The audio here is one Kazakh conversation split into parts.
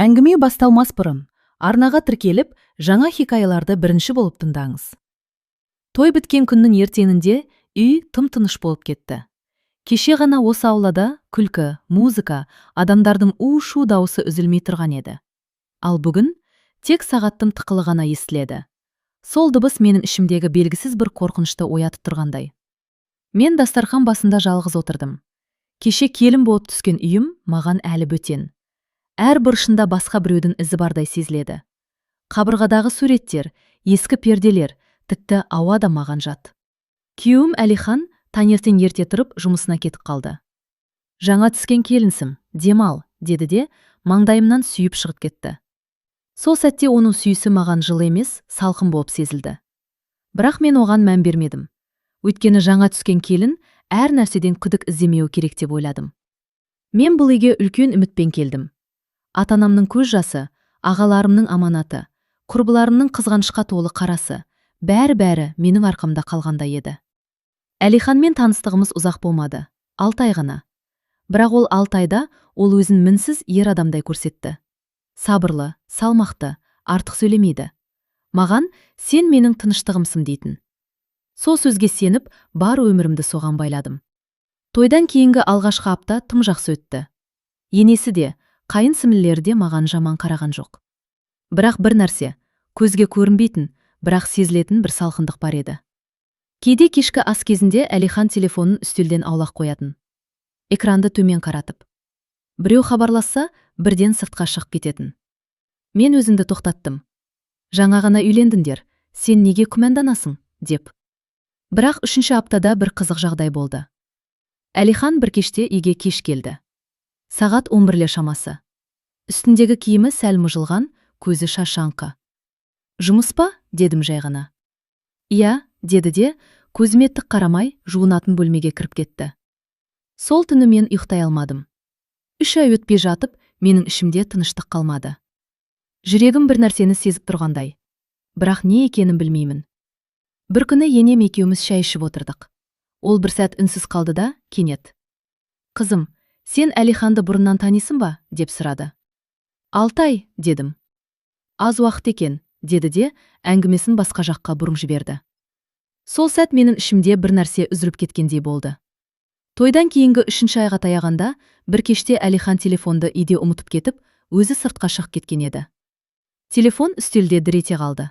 Әңгіме басталмас бұрын, арнаға тіркеліп, жаңа хикаяларды бірінші болып тыңдаңыз. Той біткен күннің ертеңінде үй тым-тыныш болып кетті. Кеше ғана осы аулада күлкі, музыка, адамдардың у-шу дауысы үзілмей тұрған еді. Ал бүгін тек сағаттың тықылы ғана естіледі. Сол дыбыс менің ішімдегі белгісіз бір қорқынышты оятып тұрғандай. Мен дастархан басында жалғыз отырдым. Кеше келін болып түскен үйім маған әлі бөтен. Әр бұрышында басқа біреудің ізі бардай сезіледі. Қабырғадағы суреттер, ескі перделер, тіпті ауа да маған жат. Күйеуім Әлихан таңертең ерте тұрып жұмысына кетіп қалды. Жаңа түскен келінсім, демал, деді де маңдайымнан сүйіп шығып кетті. Сол сәтте оның сүйісі маған жылы емес, салқын болып сезілді. Бірақ мен оған мән бермедім. Өйткені жаңа түскен келін әр нәрседен күдік іздемеу керек деп ойладым. Мен бұл үйге үлкен үмітпен келдім. Ата-анамның көз жасы, ағаларымның аманаты, құрбыларымның қызғанышқа толы қарасы, бәрі менің арқамда қалғанда еді. Әлиханмен таныстығымыз ұзақ болмады, 6 ай ғана. Бірақ ол 6 айда ол өзін мінсіз ер адамдай көрсетті. Сабырлы, салмақты, артық сөйлемейді. Маған сен менің тыныштығымсың дейтін. Сол сөзге сеніп, бар өмірімді соған байладым. Тойдан кейінгі алғашқы апта тым жақсы өтті. Енесі де, қайын сіңлілері де маған жаман қараған жоқ. Бірақ бір нәрсе, көзге көрінбейтін, бірақ сезілетін бір салқындық бар еді. Кейде кешкі ас кезінде Әлихан телефонын үстелден аулақ қоятын. Экранды төмен қаратып. Біреу хабарласса, бірден сыртқа шығып кететін. Мен өзімді тоқтаттым. Жаңа ғана үйлендіңдер, сен неге күмәнданасың, деп. Бірақ 3-ші аптада бір қызық жағдай болды. Әлихан бір кеште үйге кеш келді. Сағат 11 шамасы. Үстіндегі киімі сәл мұжылған, көзі шашаңқы. Жұмыс па? Дедім жай ғана. Иә, деді де, көзіме тік қарамай, жуынатын бөлмеге кіріп кетті. Сол түні мен ұйықтай алмадым. 3 ай өтпей жатып, менің ішімде тыныштық қалмады. Жүрегім бір нәрсені сезіп тұрғандай. Бірақ не екенін білмеймін. Бір күні енем екеуміз шай ішіп отырдық. Ол бір сәт үнсіз қалды да, кенет. Қызым, сен Әлиханды бұрыннан танисың ба? Деп сұрады. 6 ай, дедім. Аз уақыт екен, деді де, әңгімесін басқа жаққа бұрып жіберді. Сол сәт менің ішімде бір нәрсе үзіліп кеткендей болды. Тойдан кейінгі 3-ші айға таяғанда, бір кеште Әлихан телефонды үйде ұмытып кетіп, өзі сыртқа шығып кеткен еді. Телефон үстелде дір ете қалды.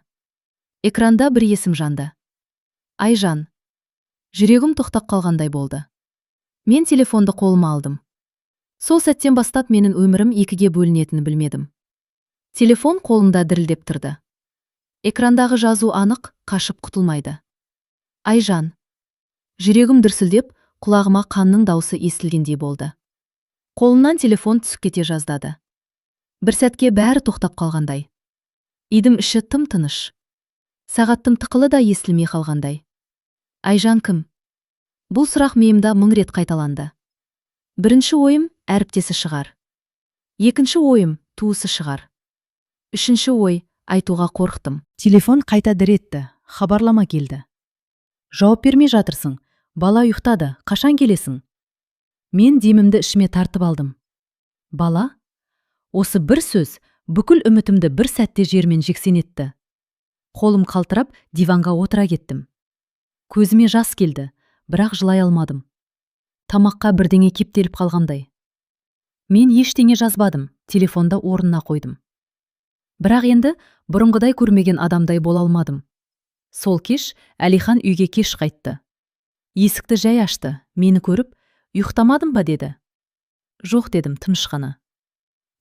Экранда бір есім жанды. Айжан. Жүрегім тоқтап қалғандай болды. Мен телефонды қолыма алдым. Сол сәттен бастап менің өмірім екіге бөлінетінін білмедім. Телефон қолымда дірілдеп тұрды. Экрандағы жазу анық, қашып құтылмайды. Айжан. Жүрегім дүрсілдеп, құлағыма қанның даусы естілгендей болды. Қолымнан телефон түсіп кете жаздады. Бір сәтке бәрі тоқтап қалғандай. Үйдің іші тым-тыныш. Сағаттың тықылы да естілмей қалғандай. Айжан кім? Бұл сұрақ миымда 1000 рет қайталанды. Бірінші ойым әріптесі шығар. Екінші ойым туысы шығар. Үшінші ой айтуға қорықтым. Телефон қайта дір етті, хабарлама келді. Жауап бермей жатырсың, бала ұйықтады, қашан келесің? Мен демімді ішіме тартып алдым. Бала? Осы бір сөз бүкіл үмітімді бір сәтте жермен жексен етті. Қолым қалтырап, диванға отыра кеттім. Көзіме жас келді, бірақ жылай алмадым. Тамаққа бірдеңе кептеліп қалғандай. Мен ештеңе жазбадым, телефонды орнына қойдым. Бірақ енді бұрынғыдай көрмеген адамдай бола алмадым. Сол кеш Әлихан үйге кеш қайтты. Есікті жай ашты, мені көріп, ұйықтамадың ба деді. Жоқ дедім тыныш қана.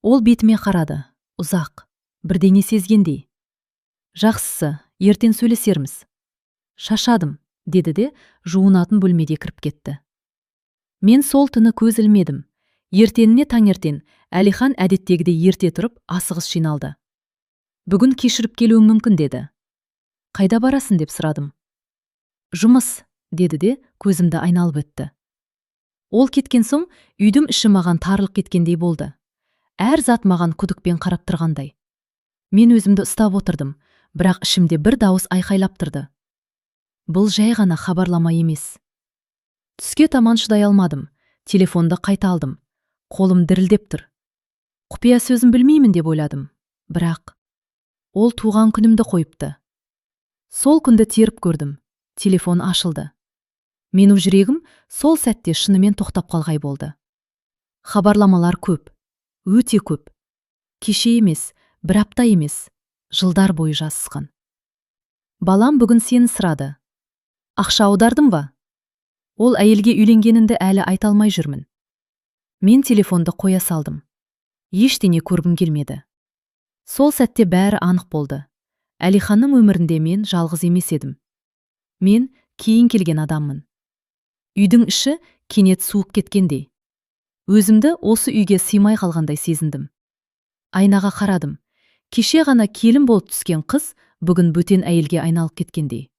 Ол бетіме қарады, ұзақ, бірдеңе сезгендей. Жақсысы, ертең сөйлесерміз. Шашадым, деді де, жуынатын бөлмеде кіріп кетті. Мен сол түні көз ілмедім. Ертеңіне таңертең Әлихан әдеттегідей ерте тұрып, асығыс жиналды. Бүгін кешіріп келуім мүмкін деді. Қайда барасың деп сұрадым. Жұмыс, деді де, көзімді айналып өтті. Ол кеткен соң, үйдің іші маған тарылып кеткендей болды. Әр зат маған күдікпен қарап тұрғандай. Мен өзімді ұстап отырдым, бірақ ішімде бір дауыс айқайлап тұрды. Бұл жай ғана хабарлама емес. Түске таман шыдай алмадым, телефонды қайта алдым. Қолым дірілдеп тұр. Құпия сөзін білмеймін деп ойладым. Бірақ ол туған күнімді қойыпты. Сол күнді теріп көрдім. Телефон ашылды. Менің жүрегім сол сәтте шынымен тоқтап қалғай болды. Хабарламалар көп, өте көп. Кеше емес, бір апта емес, жылдар бойы жазысқан. Балам бүгін сені сұрады. Ақша аудардым ба? Ол әйелге үйленгенімді әлі айта алмай жүрмін. Мен телефонды қоя салдым. Ештеңе көргім келмеді. Сол сәтте бәрі анық болды. Әлиханның өмірінде мен жалғыз емес едім. Мен кейін келген адаммын. Үйдің іші кенет суып кеткендей. Өзімді осы үйге сыймай қалғандай сезіндім. Айнаға қарадым. Кеше ғана келін болып түскен қыз бүгін бөтен әйелге айналып кеткендей.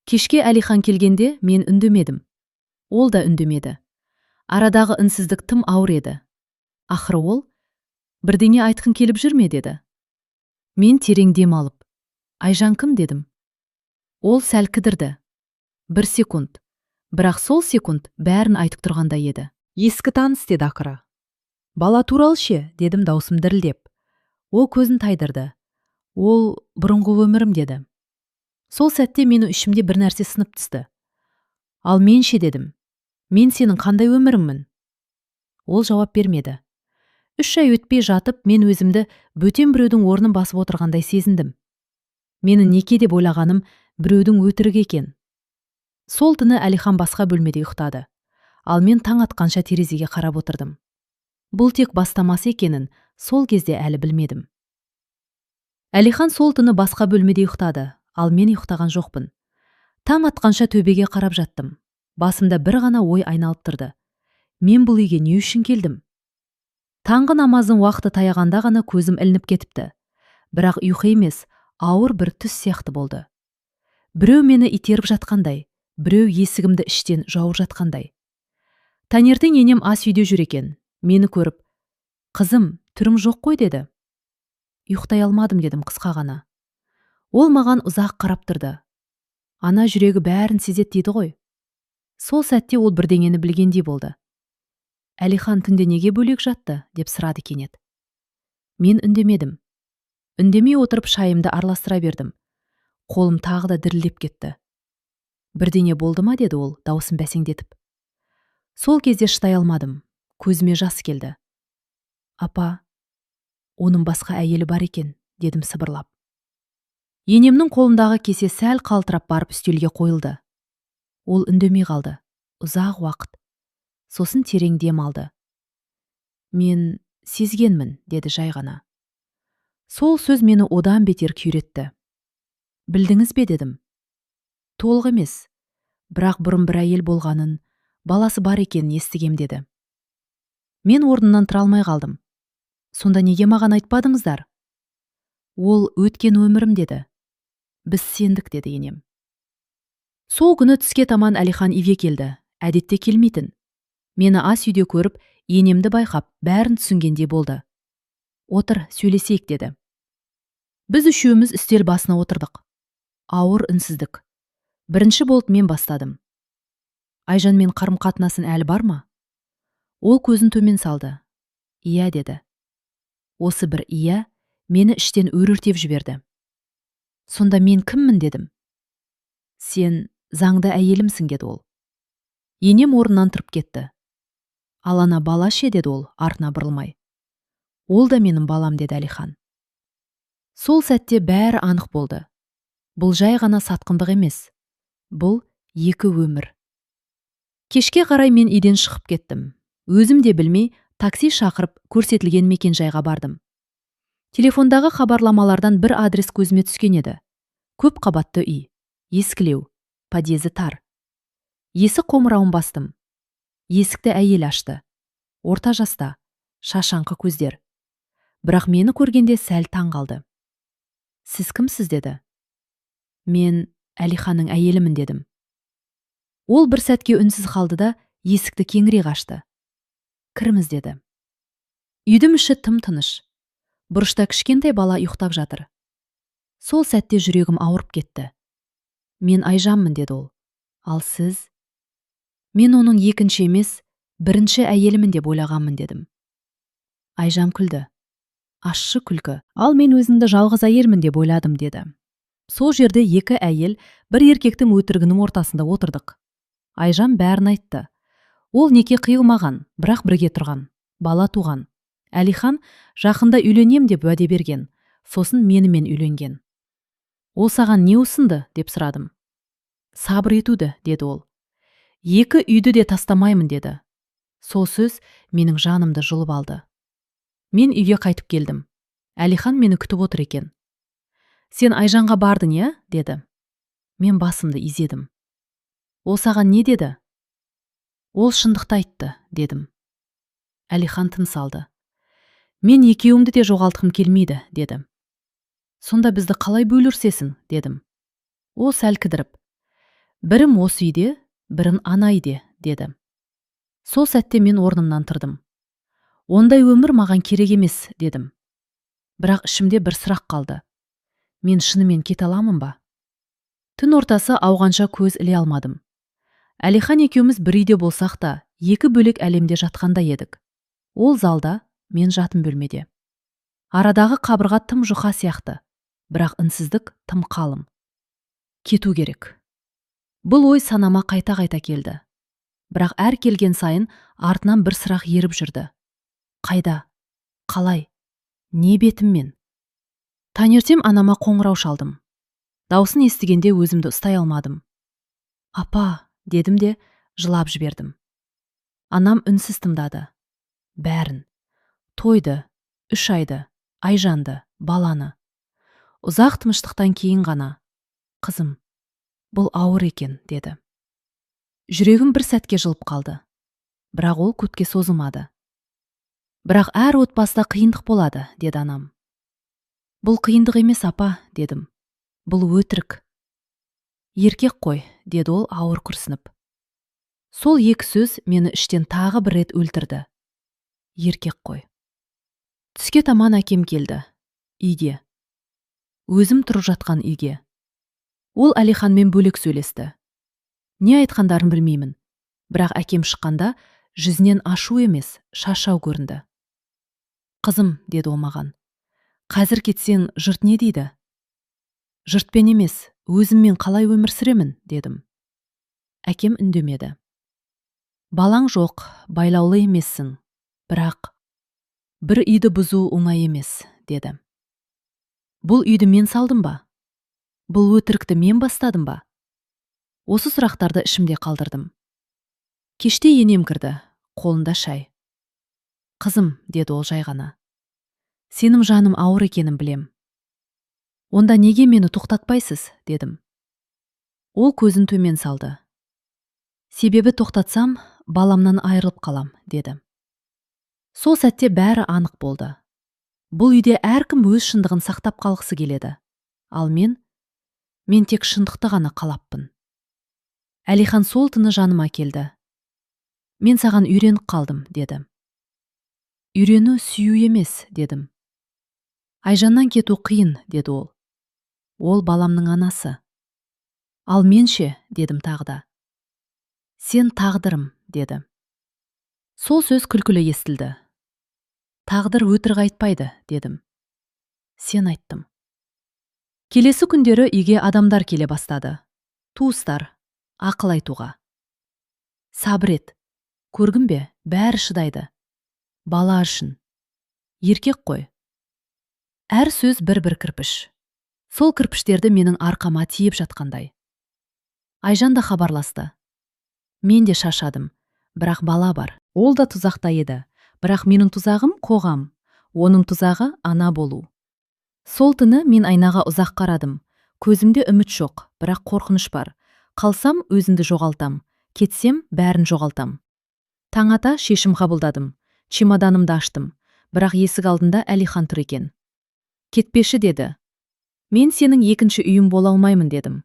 Кешке Әлихан келгенде мен үндемедім. Ол да үндемеді. Арадағы үнсіздік тым ауыр еді. Ақыры ол, бірдеңе айтқың келіп жүрме деді. Мен терең дем алып, Айжан кім дедім. Ол сәл кідірді. 1 секунд. Бірақ сол секунд бәрін айтып тұрғандай еді. Ескі таныс деді ақыры. Бала туралы ше, дедім даусым дірілдеп. Ол көзін тайдырды. Ол бұрынғы өмірім деді. Сол сәтте мені ішімде бір нәрсе сынып түсті. Ал мен ше дедім. Мен сенің қандай өміріңмін? Ол жауап бермеді. 3 ай өтпей жатып, мен өзімді бөтен біреудің орнын басып отырғандай сезіндім. Мені неке деп ойлағаным біреудің өтірік екен. Сол түні Әлихан басқа бөлмеде ұйықтады. Ал мен таң атқанша терезеге қарап отырдым. Бұл тек бастамасы екенін сол кезде әлі білмедім. Әлихан сол түні басқа бөлмеде ұйықтады, ал мен ұйықтаған жоқпын. Таң атқанша төбеге қарап жаттым. Басымда бір ғана ой айналып тұрды. Мен бұл үйге не үшін келдім? Таңғы намаздың уақыты таяғанда ғана көзім ілініп кетіпті. Бірақ ұйқы емес, ауыр бір түс сияқты болды. Біреу мені итеріп жатқандай, біреу есігімді іштен жауып жатқандай. Таңертең енем ас үйде жүр екен. Мені көріп, «Қызым, түрім жоқ қой» деді. Ұйықтай алмадым дедім қысқа ғана. Ол маған ұзақ қарап тұрды. Ана жүрегі бәрін сезет дейді ғой. Сол сәтте ол бірдеңені білгендей болды. Әлихан түнде неге бөлек жатты, деп сұрады кенет. Мен үндемедім. Үндемей отырып шайымды араластыра бердім. Қолым тағы да дірілдеп кетті. Бірдеңе болды ма, деді ол, даусын бәсеңдетіп. Сол кезде шыдай алмадым. Көзіме жас келді. Апа, оның басқа әйелі бар екен, дедім сыбырлап. Енемнің қолындағы кесе сәл қалтырап барып үстелге қойылды. Ол үндемей қалды. Ұзақ уақыт. Сосын терең дем алды. Мен сезгенмін, деді жай ғана. Сол сөз мені одан бетер күйретті. Білдіңіз бе, дедім. Толық емес, бірақ бұрын бір әйел болғанын, баласы бар екенін естігем, деді. Мен орнымнан тұра алмай қалдым. Сонда неге маған айтпадыңыздар? Ол өткен өмірім, деді. Біз сендік, деді енем. Сол күні түске таман Әлихан үйге келді. Әдетте келмейтін. Мені ас үйде көріп, енемді байқап, бәрін түсінгендей болды. Отыр, сөйлесейік, деді. Біз үшеуміз үстел басына отырдық. Ауыр үнсіздік. Бірінші болып мен бастадым. Айжанмен қарым-қатынасын әлі бар ма? Ол көзін төмен салды. Ия, деді. Осы бір ия мені іштен өріртеп жіберді. Сонда мен кіммін, дедім. Сен заңды әйелімсің, деді ол. Енем орнынан тұрып кетті. Ал ана бала ше, деді ол, артына бұрылмай. Ол да менің балам, деді Әлихан. Сол сәтте бәрі анық болды. Бұл жай ғана сатқындық емес. Бұл екі өмір. Кешке қарай мен үйден шығып кеттім. Өзім де білмей, такси шақырып көрсетілген мекенжайға бардым. Телефондағы хабарламалардан бір адрес көзіме түскен еді. Көп қабатты үй, ескілеу, подъезі тар. Есік қоңырауын бастым. Есікті әйел ашты. Орта жаста, шашаңқы көздер. Бірақ мені көргенде сәл таң қалды. Сіз кімсіз, деді. Мен Әлиханның әйелімін, дедім. Ол бір сәтке үнсіз қалды да, есікті кеңірек ашты. Кіріңіз, деді. Үйдің іші тым-тыныш. Бұрышта кішкентай бала ұйықтап жатыр. Сол сәтте жүрегім ауырып кетті. Мен Айжанмын, деді ол. Ал сіз? Мен оның екінші емес, бірінші әйелімін деп ойлағанмын, дедім. Айжан күлді. Ащы күлкі. Ал мен өзімді жалғыз әйелмін деп ойладым, деді. Сол жерде екі әйел бір еркектің өтірігінің ортасында отырдық. Айжан бәрін айтты. Ол неке қиылмаған, бірақ бірге тұрған, бала туған. Әлихан жақында үйленем деп уәде берген, сосын менімен үйленген. Ол саған не ұсынды деп сұрадым. Сабыр етуді, деді ол. Екі үйді де тастамаймын, деді. Сол сөз менің жанымды жұлып алды. Мен үйге қайтып келдім. Әлихан мені күтіп отыр екен. Сен Айжанға бардың, е? Деді. Мен басымды изедім. Ол саған не деді? Ол шындықты айтты, дедім. Әлихан тыныс алды. Мен екеуімді де жоғалтқым келмейді, деді. Сонда бізді қалай бөлірсесің, дедім. Ол сәл кідіріп. Бірім осы үйде, бірін ана үйде, деді. Сол сәтте мен орнымнан тұрдым. Ондай өмір маған керек емес, дедім. Бірақ ішімде бір сұрақ қалды. Мен шынымен кете аламын ба? Түн ортасы ауғанша көз іле алмадым. Әлихан екеуміз бір үйде болсақ та, екі бөлек әлемде жатқанда едік. Ол залда, мен жатын бөлмеде. Арадағы қабырға тым жұқа сияқты, бірақ үнсіздік тым қалың. Кету керек. Бұл ой санама қайта-қайта келді. Бірақ әр келген сайын артынан бір сұрақ еріп жүрді. Қайда? Қалай? Не бетіммен? Таңертең анама қоңырау шалдым. Даусын естігенде өзімді ұстай алмадым. Апа, дедім де жылап жібердім. Анам үнсіз тыңдады. Бәрін. Тойды, 3 айды, Айжанды, баланы. Ұзақ тыныштықтан кейін ғана. Қызым, бұл ауыр екен, деді. Жүрегім бір сәтке жылып қалды. Бірақ ол көпке созылмады. Бірақ әр отбасыда қиындық болады, деді анам. Бұл қиындық емес, апа, дедім. Бұл өтірік. Еркек қой, деді ол ауыр күрсініп. Сол екі сөз мені іштен тағы бір рет өлтірді. Еркек қой. Түске таман әкем келді. Үйге. Өзім тұрып жатқан үйге. Ол Әлиханмен бөлек сөйлесті. Не айтқандарын білмеймін. Бірақ әкем шыққанда жүзінен ашу емес, шашау көрінді. Қызым, деді ол маған. Қазір кетсең, жұрт не дейді? Жұртпен емес, өзіммен қалай өмір сүремін, дедім. Әкем үндемеді. Балаң жоқ, байлаулы емессің. Бірақ бір үйді бұзу оңай емес, деді. Бұл үйді мен салдым ба? Бұл өтірікті мен бастадым ба? Осы сұрақтарды ішімде қалдырдым. Кеште енем кірді, қолында шай. Қызым, деді ол жай ғана. Сенің жаным ауыр екенін білем. Онда неге мені тоқтатпайсыз, дедім. Ол көзін төмен салды. Себебі тоқтатсам, баламнан айырылып қалам, деді. Сол сәтте бәрі анық болды. Бұл үйде әркім өз шындығын сақтап қалғысы келеді. Ал мен тек шындықты ғана қалаппын. Әлихан сол түні жаныма келді. Мен саған үйреніп қалдым, деді. Үйрену сүю емес, дедім. Айжаннан кету қиын, деді ол. Ол баламның анасы. Ал менше, дедім тағы да. Сен тағдырым, деді. Сол сөз күлкілі естілді. Тағдыр өтірік айтпайды, дедім. Сен айттым. Келесі күндері үйге адамдар келе бастады. Туыстар, ақыл айтуға. Сабыр ет. Көргін бе, бәрі шыдайды. Бала үшін. Еркек қой. Әр сөз бір-бір кірпіш. Сол кірпіштерді менің арқама тиіп жатқандай. Айжан да хабарласты. Мен де шашадым, бірақ бала бар. Ол да тұзақта еді. Бірақ менің тұзағым қоғам. Оның тұзағы ана болу. Сол түні мен айнаға ұзақ қарадым. Көзімде үміт жоқ, бірақ қорқыныш бар. Қалсам өзімді жоғалтам. Кетсем бәрін жоғалтам. Таң ата шешім қабылдадым. Чемоданымды аштым. Бірақ есік алдында Әлихан тұр екен. Кетпеші, деді. Мен сенің екінші үйім бола алмаймын, дедім.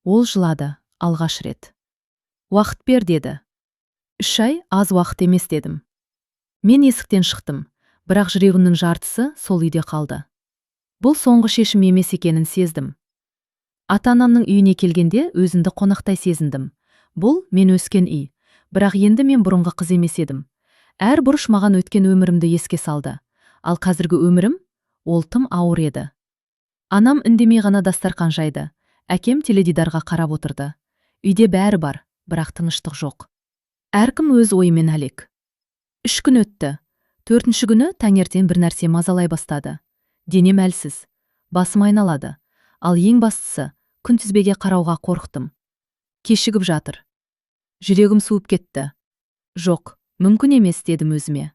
Ол жылады, алғаш рет. Уақыт бер, деді. 3 ай аз уақыт емес, дедім. Мен есіктен шықтым, бірақ жүрегімнің жартысы сол үйде қалды. Бұл соңғы шешім емес екенін сездім. Ата-анамның үйіне келгенде өзімді қонақтай сезіндім. Бұл мен өскен үй, бірақ енді мен бұрынғы қыз емес едім. Әр бұрыш маған өткен өмірімді еске салды. Ал қазіргі өмірім Ол тым ауыр еді. Анам үндемей ғана дастархан жайды. Әкем теледидарға қарап отырды. Үйде бәрі бар, бірақ тыныштық жоқ. Әркім өз ойымен әлек. 3 күн өтті. 4-ші күні таңертең бір нәрсе мазалай бастады. Денем әлсіз, басым айналады. Ал ең бастысы, күнтізбеге қарауға қорықтым. Кешігіп жатыр. Жүрегім суып кетті. Жоқ, мүмкін емес дедім өзіме.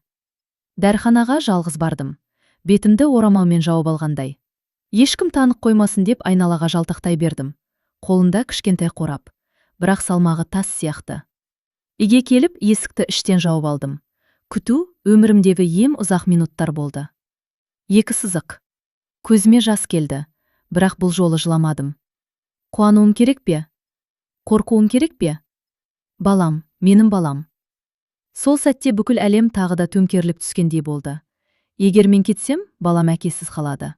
Дәріханаға жалғыз бардым. Бетімді орамалмен жауып алғандай. Ешкім танық қоймасын деп айналаға жалтақтай бердім. Қолында кішкентай қорап, бірақ салмағы тас сияқты. Үйге келіп, есікті іштен жауып алдым. Күту өмірімдегі ең ұзақ минуттар болды. 2 сызық. Көзіме жас келді, бірақ бұл жолы жыламадым. Қуануым керек пе? Қорқуым керек пе? Балам, менің балам. Сол сәтте бүкіл әлем тағы да төңкеріліп түскендей болды. Егер мен кетсем, балам әкесіз қалады.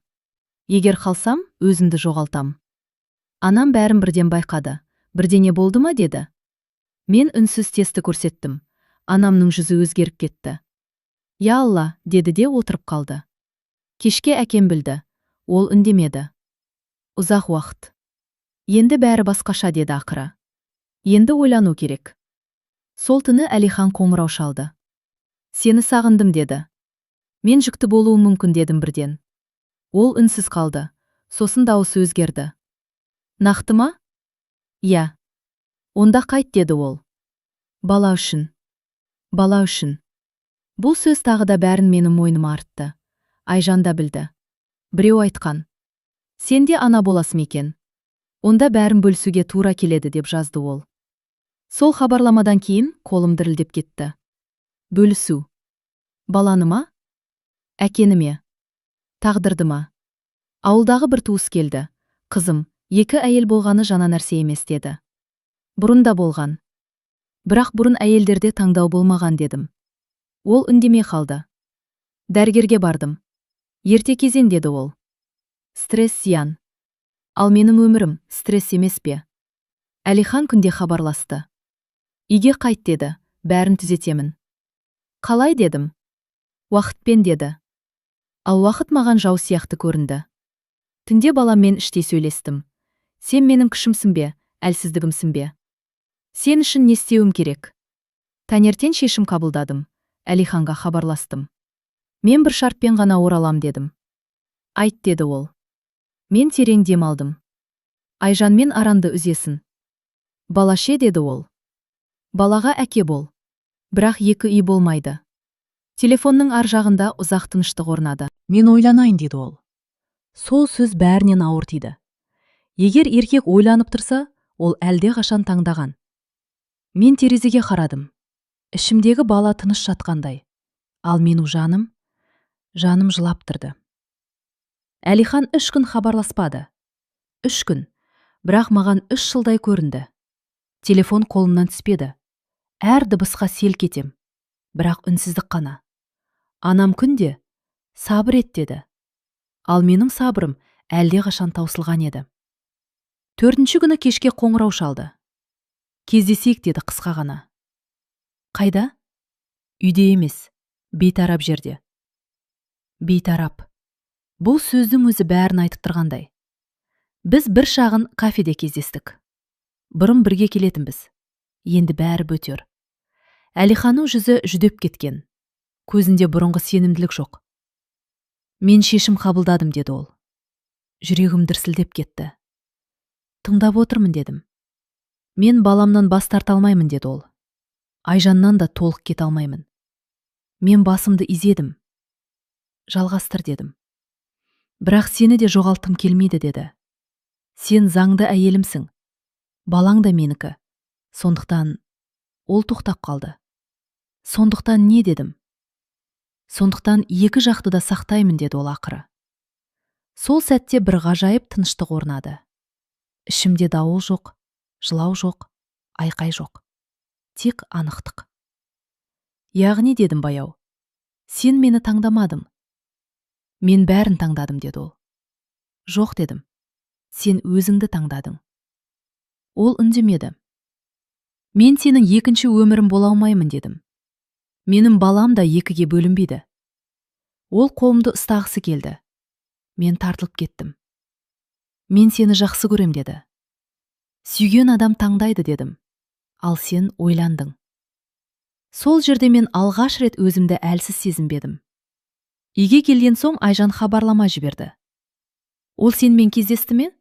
Егер қалсам, өзімді жоғалтам. Анам бәрін бірден байқады. Бірдеңе болды ма деді. Мен үнсіз тесті көрсеттім. Анамның жүзі өзгеріп кетті. Я Алла, деді де отырып қалды. Кешке әкем білді. Ол үндемеді. Ұзақ уақыт. Енді бәрі басқаша деді ақыры. Енді ойлану керек. Сол түні Әлихан қоңырау шалды. Сені сағындым деді. Мен жүкті болуым мүмкін дедім бірден. Ол үнсіз қалды. Сосын дауысы өзгерді. Нақты ма? Я. Онда қайт деді ол. Бала үшін. Бала үшін. Бұл сөз тағы да бәрін менің мойныма артты. Айжан да білді. Біреу айтқан. Сен де ана боласың екен. Онда бәрін бөлісуге тура келеді деп жазды ол. Сол хабарламадан кейін қолым дірілдеп кетті. Бөлісу. Баланы ма? Әкені ме? Тағдырды ма? Ауылдағы бір туыс келді. Қызым, 2 әйел болғаны жана нәрсе емес деді. Бұрын да болған. Бірақ бұрын әйелдерде таңдау болмаған дедім. Ол үндемей қалды. Дәрігерге бардым. Ерте кезең деді ол. Стресс зиян. Ал менің өмірім стресс емес пе? Әлихан күнде хабарласты. Үйге қайт деді, бәрін түзетемін. Қалай дедім? Уақытпен деді. Ал уақыт маған жау сияқты көрінді. Түнде баламмен іштей сөйлестім. Сен менің күшімсің бе, әлсіздігімсің бе? Сен үшін не істеуім керек? Таңертең шешім қабылдадым. Әлиханға хабарластым. Мен бір шартпен ғана оралам дедім. Айт деді ол. Мен терең дем алдым. Айжанмен аранды үзесін. Балаше деді ол. Балаға әке бол. Бірақ 2 үй болмайды. Телефонның ар жағында ұзақ тыныштық орнады. Мен ойланайын деді ол. Сол сөз бәрінен ауыр тиді. Егер еркек ойланып тұрса, ол әлде қашан таңдаған. Мен терезеге қарадым. Ішімдегі бала тыныш жатқандай. Ал менің жаным жылап тұрды. Әлихан 3 күн хабарласпады. 3 күн. Бірақ маған 3 жылдай көрінді. Телефон қолымнан түспеді. Әр дыбысқа селк етем. Бірақ үнсіздік қана. Анам күнде сабыр ет деді. Ал менің сабырым әлде қашан таусылған еді. 4-ші күні кешке қоңырау шалды. Кездесейік деді қысқа ғана. Қайда? Үйде емес, бейтарап жерде. Бейтарап. Бұл сөздің өзі бәрін айтып тұрғандай. Біз бір шағын кафеде кездестік. Бұрын бірге келетінбіз. Енді бәрі бөтер. Әлиханның жүзі жүдеп кеткен. Көзінде бұрынғы сенімділік жоқ. Мен шешім қабылдадым деді ол. Жүрегім дүрсілдеп кетті. Тыңдап отырмын дедім. Мен баламнан бас тарта алмаймын деді ол. Айжаннан да толық кете алмаймын. Мен басымды изедім. Жалғастыр дедім. Бірақ сені де жоғалтқым келмейді деді. Сен заңды әйелімсің. Балаң да менікі. Сондықтан ол тоқтап қалды. Сондықтан не дедім? Сондықтан 2 жақты да сақтаймын деді ол ақыры. Сол сәтте бір ғажайып тыныштық орнады. Ішімде дауыл жоқ, жылау жоқ, айқай жоқ. Тек анықтық. Яғни дедім баяу. Сен мені таңдамадың. Мен бәрін таңдадым деді ол. Жоқ дедім. Сен өзіңді таңдадың. Ол үндемеді. Мен сенің 2-ші өмірім бола алмаймын дедім. Менің балам да 2-ге бөлінбейді. Ол қолымды ұстағысы келді. Мен тартылып кеттім. Мен сені жақсы көрем деді. Сүйген адам таңдайды дедім. Ал сен ойландың. Сол жерде мен алғаш рет өзімді әлсіз сезінбедім. Үйге келген соң Айжан хабарлама жіберді. Ол сенімен кездесті ме?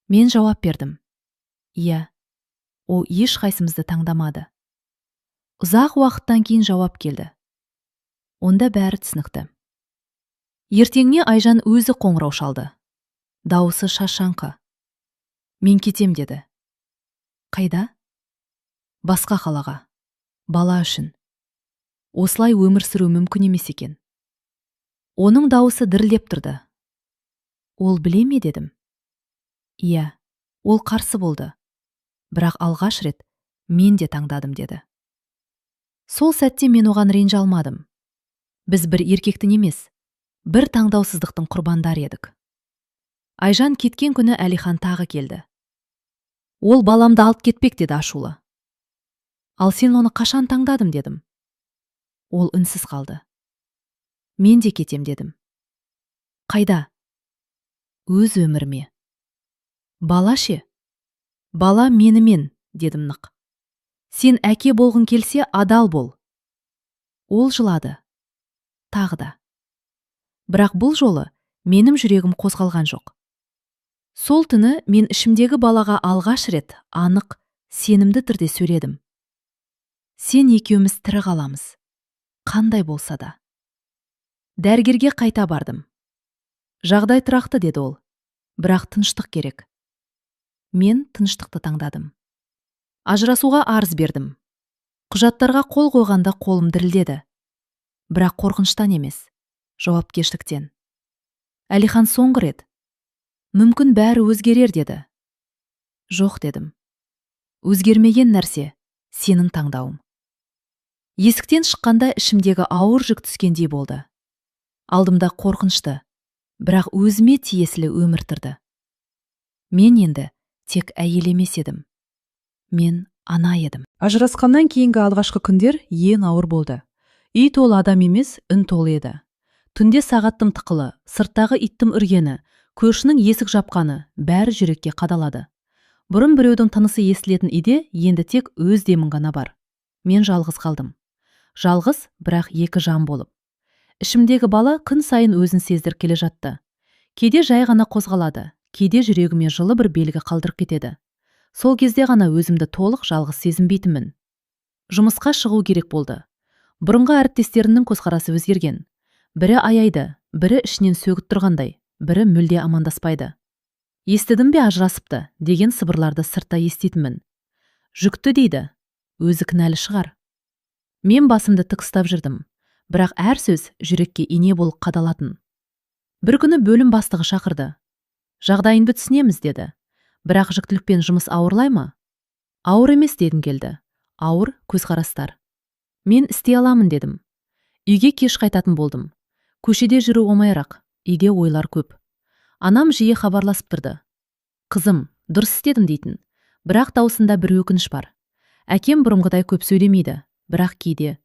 Мен жауап бердім. Иә, ол ешқайсымызды таңдамады. Ұзақ уақыттан кейін жауап келді. Онда бәрі түсінікті. Ертеңіне Айжан өзі қоңырау шалды. Дауысы шашаңқы. Мен кетем деді. Қайда? Басқа қалаға. Бала үшін. Осылай өмір сүру мүмкін емес екен. Оның дауысы дірілдеп тұрды. Ол біле ме дедім. Иә, ол қарсы болды. Бірақ алғаш рет мен де таңдадым деді. Сол сәтте мен оған ренжи алмадым. Біз бір еркектің емес, бір таңдаусыздықтың құрбандары едік. Айжан кеткен күні Әлихан тағы келді. Ол баламды алып кетпек деді ашулы. Ал сен оны қашан таңдадым дедім. Ол үнсіз қалды. Мен де кетем дедім. Қайда? Өз өміріме. Бала ше? Бала менімен, дедім нық. Сен әке болғың келсе, адал бол. Ол жылады. Тағы да. Бірақ бұл жолы менің жүрегім қозғалған жоқ. Сол түні мен ішімдегі балаға алғаш рет анық, сенімді түрде сөйледім. Сен екеуміз тірі қаламыз. Қандай болса да. Дәрігерге қайта бардым. Жағдай тұрақты деді ол. Бірақ тыныштық керек. Мен тыныштықты таңдадым. Ажырасуға арыз бердім. Құжаттарға қол қойғанда қолым дірілдеді. Бірақ қорқыныштан емес, жауапкершіліктен. Әлихан соңғы рет. Мүмкін бәрі өзгерер деді. Жоқ дедім. Өзгермеген нәрсе сенің таңдауым. Есіктен шыққанда ішімдегі ауыр жүк түскендей болды. Алдымда қорқынышты, бірақ өзіме тиесілі өмір тұрды. Мен енді тек әйел емес едім. Мен ана едім. Ажырасқаннан кейінгі алғашқы күндер ең ауыр болды. Үй толы адам емес, үн толы еді. Түнде сағаттың тықылы, сырттағы иттің үргені, көршінің есік жапқаны бәрі жүрекке қадалады. Бұрын біреудің тынысы естілетін үйде енді тек өз демің ғана бар. Мен жалғыз қалдым. Жалғыз, бірақ екі жан болып. Ішімдегі бала күн сайын өзін сездір келе жатты. Кейде жай ғана қозғалады, кейде жүрегіме жылы бір белгі қалдырып кетеді. Сол кезде ғана өзімді толық жалғыз сезінбейтінмін. Жұмысқа шығу керек болды. Бұрынғы әріптестерінің көзқарасы өзгерген. Бірі аяйды, бірі ішінен сөгіт тұрғандай, бірі мүлде амандаспайды. Естідім бе ажырасыпты деген сыбырларды сыртта еститінмін. Жүкті дейді, өзі кінәлі шығар. Мен басымды тік ұстап жүрдім, бірақ әр сөз жүрекке ине болып қадалатын. Бір күні бөлім бастығы шақырды. Жағдайыңды түсінеміз деді. Бірақ жүктілікпен жұмыс ауырлай ма? Ауыр емес дедім келді. Ауыр көзқарастар. Мен істей аламын дедім. Үйге кеш қайтатын болдым. Көшеде жүру оңайырақ, үйде ойлар көп. Анам жиі хабарласып тұрды. Қызым, дұрыс істедім дейтін. Бірақ даусында бір өкініш бар. Әкем бұрынғыдай көп сөйлемейді, бірақ кейде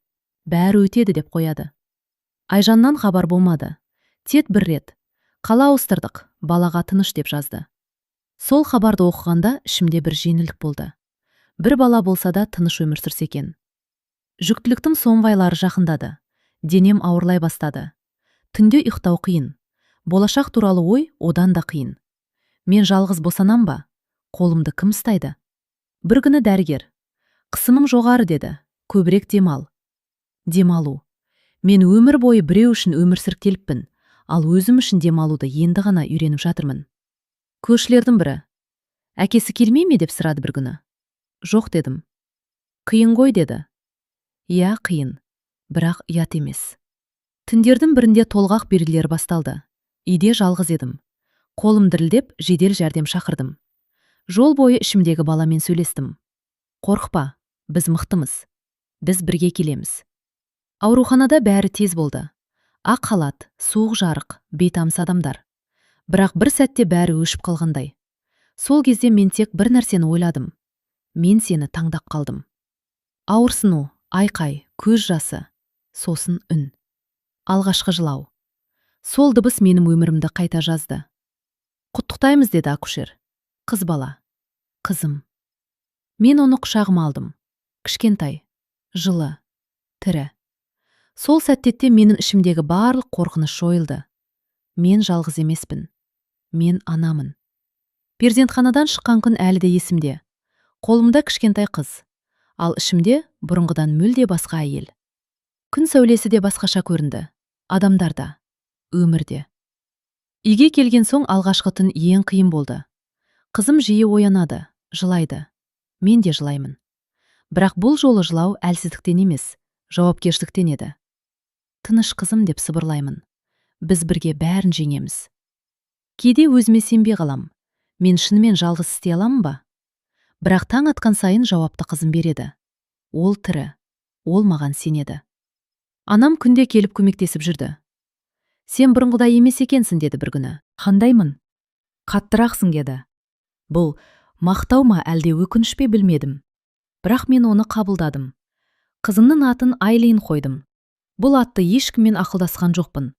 бәрі өтеді деп қояды. Айжаннан хабар болмады. Тек бір рет. Қала ауыстырдық, балаға тыныш деп жазды. Сол хабарды оқығанда ішімде бір жеңілдік болды. Бір бала болса да тыныш өмір сүрсе екен. Жүктіліктің соңғы айлары жақындады. Денем ауырлай бастады. Түнде ұйықтау қиын. Болашақ туралы ой одан да қиын. Мен жалғыз босанам ба? Қолымды кім ұстайды? Бір күні дәрігер. Қысымың жоғары деді. Көбірек демал. Демалу. Мен өмір бойы біреу үшін өмір сүріп ал өзім үшін демалуды енді ғана үйреніп жатырмын. Көршілердің бірі. Әкесі келмей ме деп сұрады бір күні. Жоқ дедім. Қиын ғой деді. Иә, қиын. Бірақ ұят емес. Түндердің бірінде толғақ белгілер басталды. Үйде жалғыз едім. Қолым дірілдеп, жедел жәрдем шақырдым. Жол бойы ішімдегі баламен сөйлестім. Қорықпа, біз мықтымыз. Біз бірге келеміз. Ауруханада бәрі тез болды. Ақ халат, суық жарық, бейтамыс адамдар. Бірақ бір сәтте бәрі өшіп қалғандай. Сол кезде мен тек бір нәрсені ойладым. Мен сені таңдап қалдым. Ауырсыну, айқай, көз жасы, сосын үн. Алғашқы жылау. Сол дыбыс менің өмірімді қайта жазды. Құттықтаймыз, деді акушер. Қыз бала. Қызым. Мен оны құшағыма алдым. Кішкентай, жылы, тірі. Сол сәттетте менің ішімдегі барлық қорқыныш жойылды. Мен жалғыз емеспін. Мен анамын. Перзентханадан шыққан күн әлі де есімде. Қолымда кішкентай қыз, ал ішімде бұрынғыдан мүлде басқа әйел. Күн сәулесі де басқаша көрінді. Адамдарда, өмірде. Үйге келген соң алғашқы түн ең қиын болды. Қызым жиі оянады, жылайды. Мен де жылаймын. Бірақ бұл жолы жылау әлсіздіктен емес, жауапкершіліктен еді. Тыныш қызым, деп сыбырлаймын. Біз бірге бәрін жеңеміз. Кейде өзіме сенбей қалам. Мен шынымен жалғыз істей аламын ба? Бірақ таң атқан сайын жауапты қызым береді. Ол тірі, ол маған сенеді. Анам күнде келіп көмектесіп жүрді. Сен бұрынғыдай емес екенсің, деді бір күні. Қандаймын? Қаттырақсың, деді. Бұл мақтау ма әлде өкініш пе білмедім. Бірақ мен оны қабылдадым. Қызымның атын Айлин қойдым. Бұл атты ешкіммен ақылдасқан жоқпын.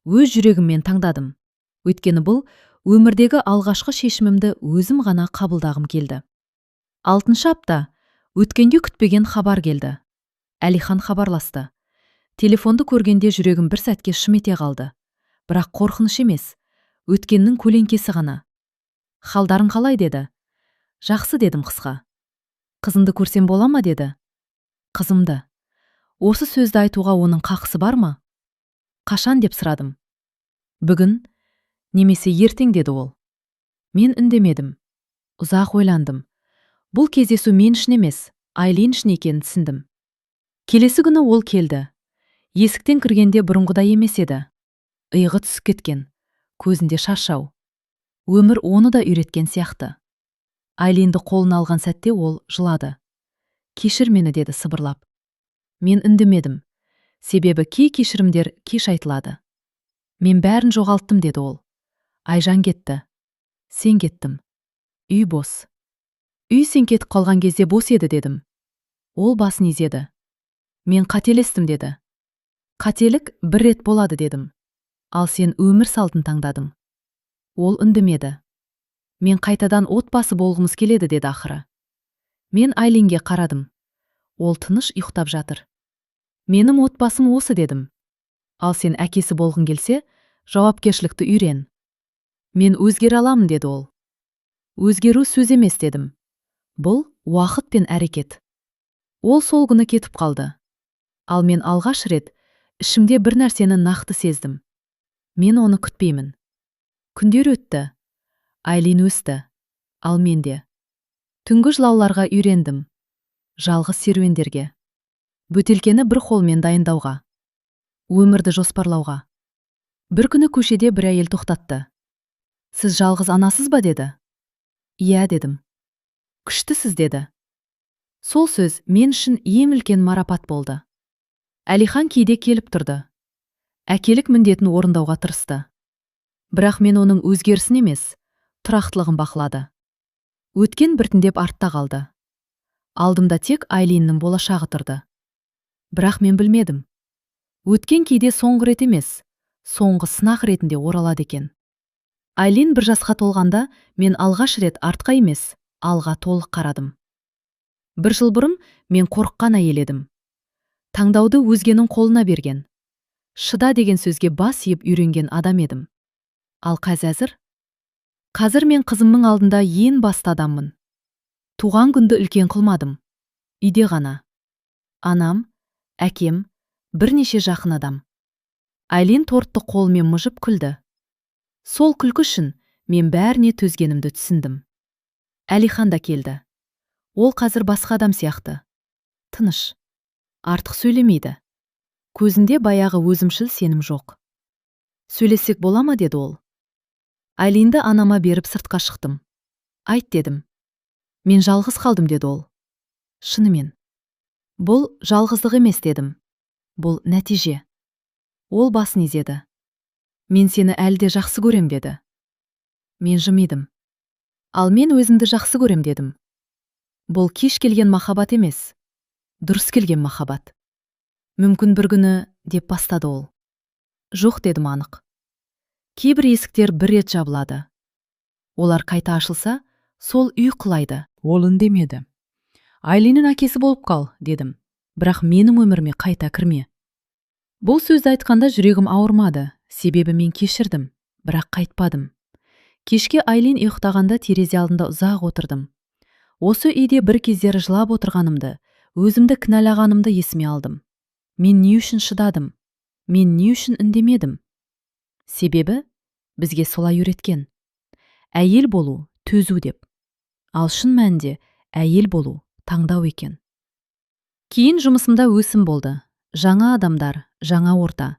Өз жүрегіммен таңдадым. Өйткені бұл өмірдегі алғашқы шешімімді өзім ғана қабылдағым келді. 6-шы апта өткенде күтпеген хабар келді. Әлихан хабарласты. Телефонды көргенде жүрегім бір сәтке шым ете қалды. Бірақ қорқыныш емес, өткеннің көлеңкесі ғана. Халдарың қалай, деді. Жақсы, дедім қысқа. Қызымды көрсем бола ма, деді. Қызымды. Осы сөзді айтуға оның қақысы бар ма? Қашан, деп сұрадым. Бүгін, немесе ертең, деді ол. Мен үндемедім. Ұзақ ойландым. Бұл кездесу мен үшін емес, Айлин үшін екенін түсіндім. Келесі күні ол келді. Есіктен кіргенде бұрынғыдай емес еді. Иығы түсіп кеткен, көзінде шашау. Өмір оны да үйреткен сияқты. Айлинді қолына алған сәтте ол жылады. Кешір мені, деді сыбырлап. Мен үндемедім. Себебі кей кешірімдер кеш айтылады. Мен бәрін жоғалттым, деді ол. Айжан кетті. Сен кеттім. Үй бос. Үй сен кетіп қалған кезде бос еді, дедім. Ол басын изеді. Мен қателестім, деді. Қателік бір рет болады, дедім. Ал сен өмір салтын таңдадың. Ол үндемеді. Мен қайтадан отбасы болғымыз келеді, деді ақыры. Мен Айлинге қарадым. Ол тыныш ұйықтап жатыр. Менің отбасым осы, дедім. Ал сен әкесі болғың келсе, жауапкершілікті үйрен. Мен өзгере аламын, деді ол. Өзгеру сөз емес, дедім. Бұл уақыт пен әрекет. Ол сол күні кетіп қалды. Ал мен алғаш рет ішімде бір нәрсені нақты сездім. Мен оны күтпеймін. Күндер өтті. Айлин өсті. Ал мен де. Түнгі жылауларға үйрендім. Жалғыз серуендерге. Бөтелкені бір қолмен дайындауға. Өмірді жоспарлауға. Бір күні көшеде бір әйел тоқтатты. Сіз жалғыз анасыз ба, деді. Иә, дедім. Күштісіз, деді. Сол сөз мен үшін ең үлкен марапат болды. Әлихан кейде келіп тұрды. Әкелік міндетін орындауға тырысты. Бірақ мен оның өзгерісін емес, тұрақтылығын бақылады. Өткен біртіндеп артта қалды. Алдымда тек Айлиннің болашағы тұрды. Бірақ мен білмедім. Өткен кейде соңғы рет емес, соңғы сынақ ретінде оралады екен. Айлин бір жасқа толғанда мен алғаш рет артқа емес, алға толық қарадым. Бір жыл бұрын мен қорыққан әйел едім. Таңдауды өзгенің қолына берген. Шыда деген сөзге бас иіп үйренген адам едім. Ал қазір мен қызымның алдында ең басты адаммын. Туған күнді үлкен қылмадым. Үйде ғана. Анам, әкем, бірнеше жақын адам. Айлин тортты қолымен мұжып күлді. Сол күлкі үшін мен бәріне төзгенімді түсіндім. Әлихан да келді. Ол қазір басқа адам сияқты. Тыныш. Артық сөйлемейді. Көзінде баяғы өзімшіл сенім жоқ. Сөйлесек бола ма, деді ол. Айлинді анама беріп сыртқа шықтым. Айт, дедім. Мен жалғыз қалдым, деді ол. Шынымен. Бұл жалғыздық емес, дедім. Бұл нәтиже. Ол басын изеді. Мен сені әлде жақсы көрем, деді. Мен жымидым. Ал мен өзімді жақсы көрем, дедім. Бұл кеш келген махаббат емес, дұрыс келген махаббат. Мүмкін бір күні, деп бастады ол. Жоқ, дедім анық. Кейбір есіктер бір рет жабылады. Олар қайта ашылса, сол үй құлайды. Ол үндемеді. Айлиннің әкесі болып қал, дедім. Бірақ менің өміріме қайта кірме. Бұл сөзді айтқанда жүрегім ауырмады, себебі мен кешірдім, бірақ қайтпадым. Кешке Айлин ұйықтағанда терезе алдында ұзақ отырдым. Осы үйде бір кездері жылап отырғанымды, өзімді кінәлағанымды есіме алдым. Мен не үшін шыдадым? Мен не үшін үндемедім? Себебі бізге солай үйреткен. Әйел болу төзу деп. Ал шын мәнінде әйел болу таңдау екен. Кейін жұмысымда өсім болды. Жаңа адамдар, жаңа орта.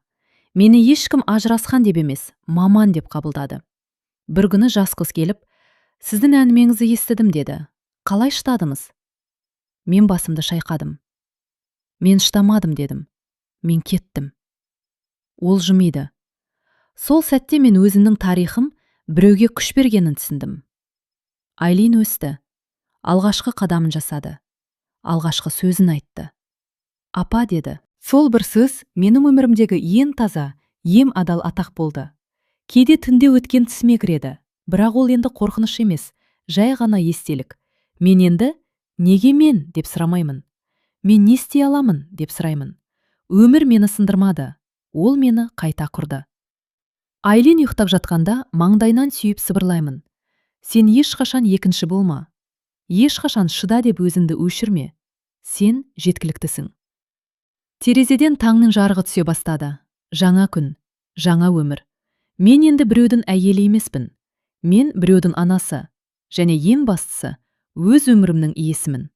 Мені ешкім ажырасқан деп емес, маман деп қабылдады. Бір күні жас қыз келіп, сіздің әңгімеңізді естідім деді. Қалай шыдадыңыз? Мен басымды шайқадым. Мен шыдамадым дедім. Мен кеттім. Ол жымиды. Сол сәтте мен өзімнің тарихым біреуге күш бергенін түсіндім. Айлин өсті. Алғашқы қадамын жасады. Алғашқы сөзін айтты. Апа, деді. Сол бір сөз менің өмірімдегі ең таза, ең адал атақ болды. Кейде түнде өткен түсіме кіреді, бірақ ол енді қорқыныш емес, жай ғана естелік. Мен енді неге мен деп сұрамаймын. Мен не істей аламын деп сұраймын. Өмір мені сындырмады, ол мені қайта құрды. Айлин ұйықтап жатқанда маңдайынан сүйіп сыбырлаймын. Сен ешқашан екінші болма. Ешқашан шыда деп өзіңді өшірме. Сен жеткіліктісің. Терезеден таңның жарығы түсе бастады. Жаңа күн, жаңа өмір. Мен енді біреудің әйелі емеспін. Мен біреудің анасы. Және ең бастысы, өз өмірімнің иесімін.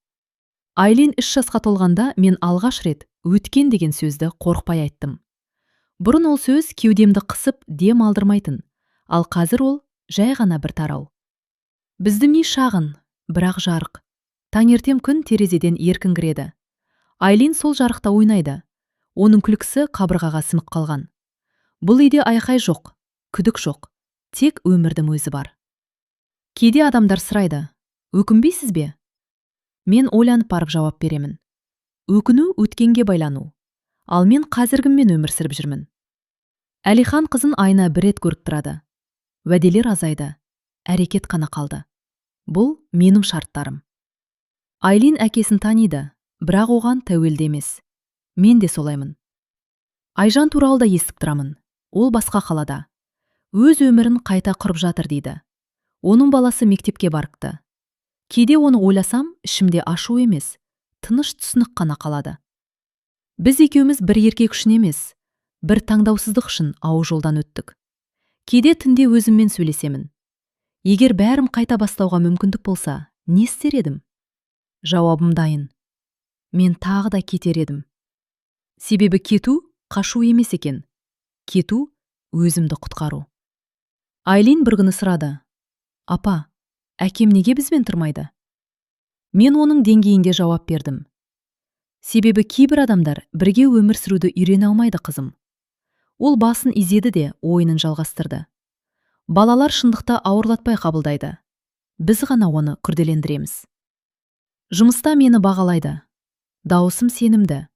Айлин 3 жасқа толғанда мен алғаш рет өткен деген сөзді қорқпай айттым. Бұрын ол сөз кеудемді қысып дем алдырмайтын, ал қазір ол жай ғана бір тарау. Біздің үй шағын, бірақ жарық. Таңертең күн терезеден еркін кіреді. Айлин сол жарықта ойнайды. Оның күлкісі қабырғаға сіңіп қалған. Бұл үйде айқай жоқ, күдік жоқ. Тек өмірдің өзі бар. Кейде адамдар сұрайды, өкінбейсіз бе? Мен ойланып барып жауап беремін. Өкіну өткенге байлану. Ал мен қазіргіммен өмір сүріп жүрмін. Әлихан қызын айына бір рет көріп тұрады. Уәделер азайды, әрекет қана қалды. Бұл менің шарттарым. Айлин әкесін таниды, бірақ оған тәуелді емес. Мен де солаймын. Айжан туралы да естіп тұрамын. Ол басқа қалада. Өз өмірін қайта құрып жатыр дейді. Оның баласы мектепке барыпты. Кейде оны ойласам, ішімде ашу емес, тыныш түсінік қана қалады. Біз екеуміз бір еркек үшін емес, бір таңдаусыздық үшін ау жолдан өттік. Кейде түнде өзіммен сөйлесемін. Егер бәрім қайта бастауға мүмкіндік болса, не істер едім? Жауабым дайын. Мен тағы да кетер едім. Себебі кету қашу емес екен. Кету өзімді құтқару. Айлин бір күні сұрады. Апа, әкем неге бізбен тұрмайды? Мен оның деңгейінде жауап бердім. Себебі кейбір адамдар бірге өмір сүруді үйрене алмайды, қызым. Ол басын изеді де ойынын жалғастырды. Балалар шындықта ауырлатпай қабылдайды. Біз ғана оны күрделендіреміз. Жұмыста мені бағалайды. Дауысым сенімді.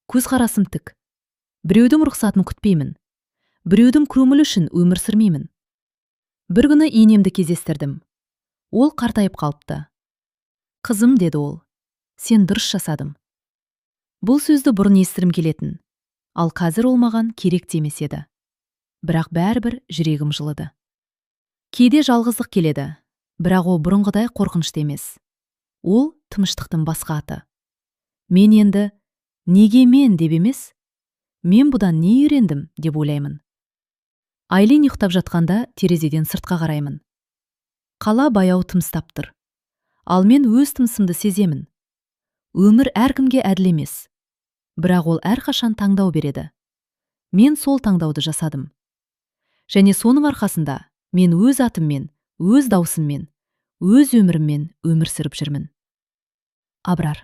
Көзқарасым тік. Біреудің рұқсатын күтпеймін. Біреудің көңілі үшін өмір сүрмеймін. Бір күні енемді кездестірдім. Ол қартайып қалыпты. Қызым, деді ол, сен дұрыс жасадың. Бұл сөзді бұрын естірім келетін, ал қазір ол маған керек демес еді. Бірақ бәрібір жүрегім жылыды. Кейде жалғыздық келеді, бірақ ол бұрынғыдай қорқынышты емес. Ол тыныштықтың басқа аты. Мен енді неге мен деп емес, мен бұдан не үйрендім деп ойлаймын. Айлин ұйықтап жатқанда терезеден сыртқа қараймын. Қала баяу тыныстап тұр. Ал мен өз тынысымды сеземін. Өмір әркімге әділ емес. Бірақ ол әрқашан таңдау береді. Мен сол таңдауды жасадым. Және соның арқасында мен өз атыммен, өз даусыммен, өз өміріммен өмір сүріп жүрмін. Абрар.